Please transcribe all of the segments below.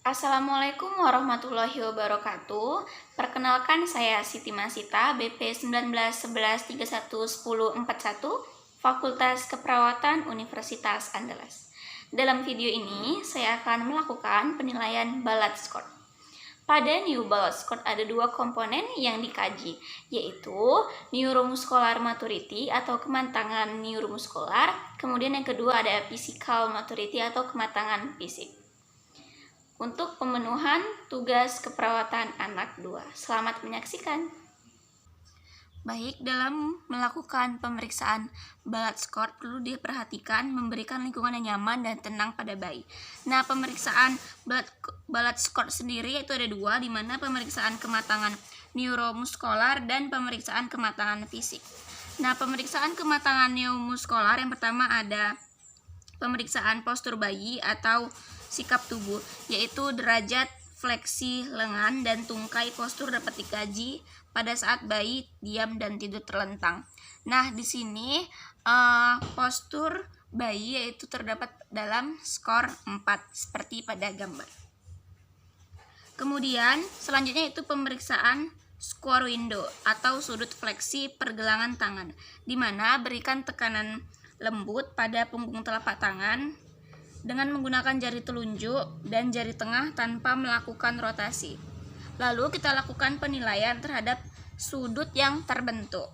Assalamualaikum warahmatullahi wabarakatuh. Perkenalkan, saya Siti Masita, BP 1911311041, Fakultas Keperawatan Universitas Andalas. Dalam video ini, saya akan melakukan penilaian Ballot Score. Pada New Ballot Score ada dua komponen yang dikaji, yaitu Neuromuscular Maturity atau kematangan neuromuskular, kemudian yang kedua ada Physical Maturity atau kematangan fisik. Untuk pemenuhan tugas keperawatan anak 2. Selamat menyaksikan. Baik, dalam melakukan pemeriksaan Ballot Score perlu diperhatikan memberikan lingkungan yang nyaman dan tenang pada bayi. Nah, pemeriksaan Ballot Score sendiri itu ada dua, di mana pemeriksaan kematangan neuromuskular dan pemeriksaan kematangan fisik. Nah, pemeriksaan kematangan neuromuskular yang pertama ada pemeriksaan postur bayi atau sikap tubuh, yaitu derajat fleksi lengan dan tungkai postur dapat dikaji pada saat bayi diam dan tidur terlentang. Nah, di sini postur bayi yaitu terdapat dalam skor 4 seperti pada gambar. Kemudian selanjutnya itu pemeriksaan square window atau sudut fleksi pergelangan tangan, di mana berikan tekanan lembut pada punggung telapak tangan dengan menggunakan jari telunjuk dan jari tengah tanpa melakukan rotasi. Lalu kita lakukan penilaian terhadap sudut yang terbentuk.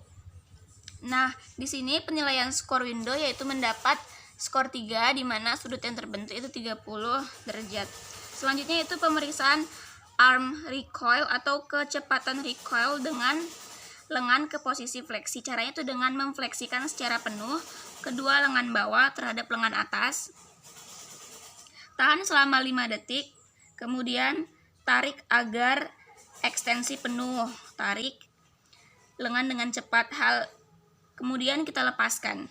Nah, di sini penilaian skor window yaitu mendapat skor 3, di mana sudut yang terbentuk itu 30 derajat. Selanjutnya itu pemeriksaan arm recoil atau kecepatan recoil dengan lengan ke posisi fleksi. Caranya itu dengan memfleksikan secara penuh kedua lengan bawah terhadap lengan atas. Tahan selama 5 detik, kemudian tarik agar ekstensi penuh, tarik lengan dengan cepat, kemudian kita lepaskan.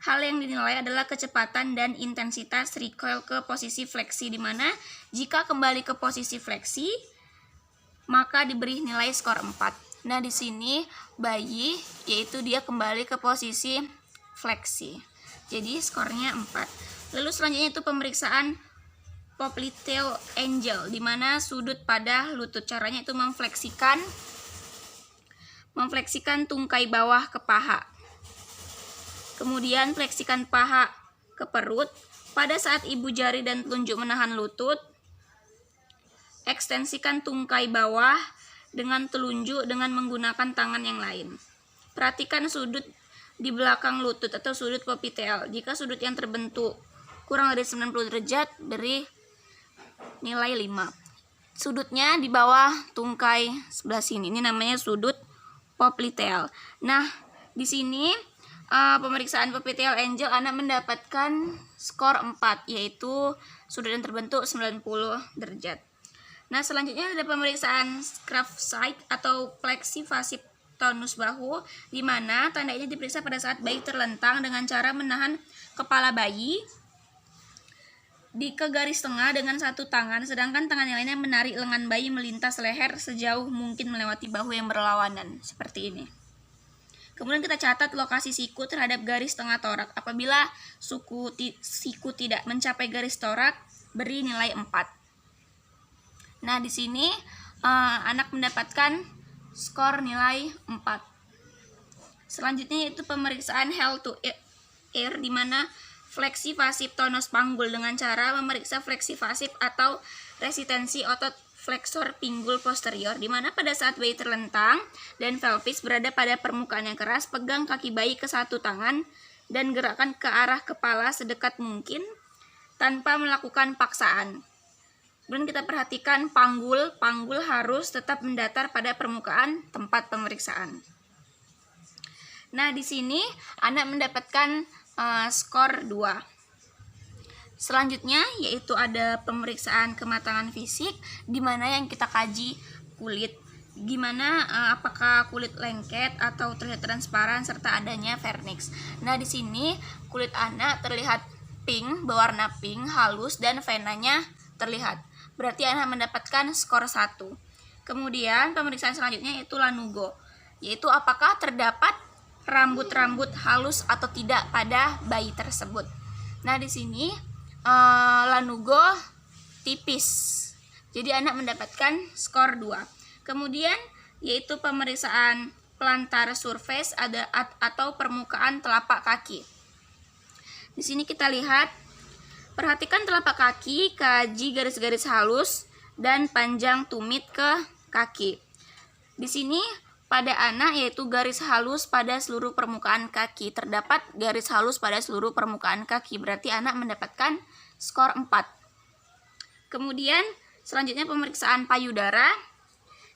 Hal yang dinilai adalah kecepatan dan intensitas recoil ke posisi fleksi, di mana jika kembali ke posisi fleksi, maka diberi nilai skor 4. Nah, di sini bayi yaitu dia kembali ke posisi fleksi. Jadi skornya 4. Lalu selanjutnya itu pemeriksaan popliteal angle, di mana sudut pada lutut. Caranya itu memfleksikan tungkai bawah ke paha. Kemudian fleksikan paha ke perut. Pada saat ibu jari dan telunjuk menahan lutut, ekstensikan tungkai bawah dengan telunjuk dengan menggunakan tangan yang lain. Perhatikan sudut di belakang lutut atau sudut popliteal. Jika sudut yang terbentuk kurang dari 90 derajat, beri nilai 5. Sudutnya di bawah tungkai sebelah sini, ini namanya sudut popliteal. Nah, di sini pemeriksaan popliteal angle anak mendapatkan skor 4, yaitu sudut yang terbentuk 90 derajat. Nah, selanjutnya ada pemeriksaan Scruff Side atau fleksi fasib tonus bahu, di mana tanda ini diperiksa pada saat bayi terlentang dengan cara menahan kepala bayi ke garis tengah dengan satu tangan, sedangkan tangan yang lainnya menarik lengan bayi melintas leher sejauh mungkin melewati bahu yang berlawanan, seperti ini. Kemudian kita catat lokasi siku terhadap garis tengah torak. Apabila siku tidak mencapai garis torak, beri nilai 4. Nah, di sini anak mendapatkan skor nilai 4. Selanjutnya itu pemeriksaan Held to Air, di mana fleksi fasib tonus panggul dengan cara memeriksa fleksi fasib atau resistensi otot flexor pinggul posterior, di mana pada saat bayi terlentang dan pelvis berada pada permukaan yang keras, pegang kaki bayi ke satu tangan dan gerakkan ke arah kepala sedekat mungkin tanpa melakukan paksaan. Kemudian kita perhatikan panggul harus tetap mendatar pada permukaan tempat pemeriksaan. Nah, di sini anak mendapatkan skor 2. Selanjutnya yaitu ada pemeriksaan kematangan fisik, di mana yang kita kaji kulit, gimana apakah kulit lengket atau terlihat transparan serta adanya vernix. Nah, di sini kulit anak terlihat pink, berwarna pink, halus dan venanya terlihat. Berarti anak mendapatkan skor 1. Kemudian pemeriksaan selanjutnya yaitu lanugo, yaitu apakah terdapat rambut-rambut halus atau tidak pada bayi tersebut. Nah, di sini lanugo tipis Jadi anak mendapatkan skor 2. Kemudian yaitu pemeriksaan plantar surface atau permukaan telapak kaki. Di sini kita lihat, perhatikan telapak kaki, kaji garis-garis halus dan panjang tumit ke kaki. Di sini pada anak yaitu garis halus pada seluruh permukaan kaki. Terdapat garis halus pada seluruh permukaan kaki. Berarti anak mendapatkan skor 4. Kemudian selanjutnya pemeriksaan payudara,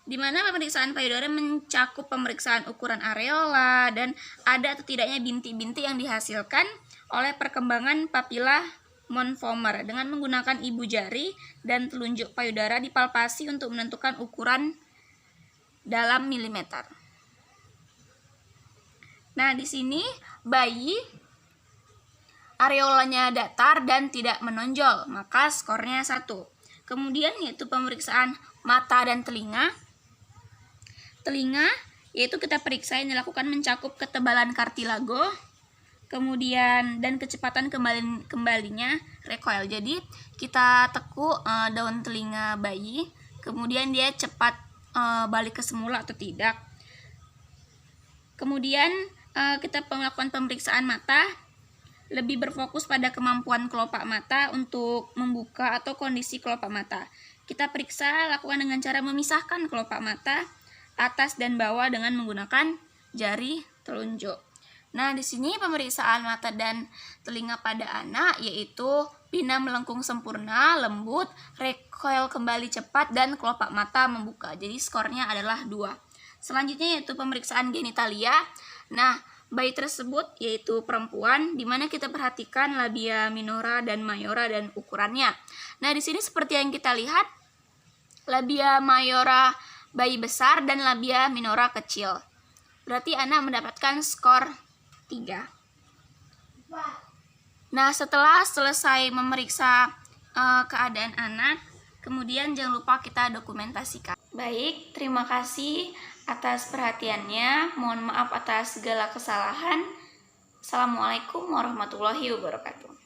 di mana pemeriksaan payudara mencakup pemeriksaan ukuran areola dan ada atau tidaknya bintik-bintik yang dihasilkan oleh perkembangan papila Montgomery dengan menggunakan ibu jari dan telunjuk payudara dipalpasi untuk menentukan ukuran dalam milimeter. Nah, di sini bayi areolanya datar dan tidak menonjol, maka skornya 1. Kemudian yaitu pemeriksaan mata dan telinga. Telinga yaitu kita periksa yang dilakukan mencakup ketebalan kartilago, kemudian dan kecepatan kembalinya recoil. Jadi kita tekuk daun telinga bayi, kemudian dia cepat balik ke semula atau tidak. Kemudian kita melakukan pemeriksaan mata, lebih berfokus pada kemampuan kelopak mata untuk membuka atau kondisi kelopak mata. Kita periksa lakukan dengan cara memisahkan kelopak mata atas dan bawah dengan menggunakan jari telunjuk. Nah, di sini pemeriksaan mata dan telinga pada anak yaitu pinna melengkung sempurna, lembut, recoil kembali cepat, dan kelopak mata membuka. Jadi skornya adalah 2. Selanjutnya yaitu pemeriksaan genitalia. Nah, bayi tersebut yaitu perempuan, di mana kita perhatikan labia minora dan mayora dan ukurannya. Nah, di sini seperti yang kita lihat, labia mayora bayi besar dan labia minora kecil. Berarti anak mendapatkan skor 3. Nah, setelah selesai memeriksa keadaan anak, kemudian jangan lupa kita dokumentasikan. Baik, terima kasih atas perhatiannya. Mohon maaf atas segala kesalahan. Assalamualaikum warahmatullahi wabarakatuh.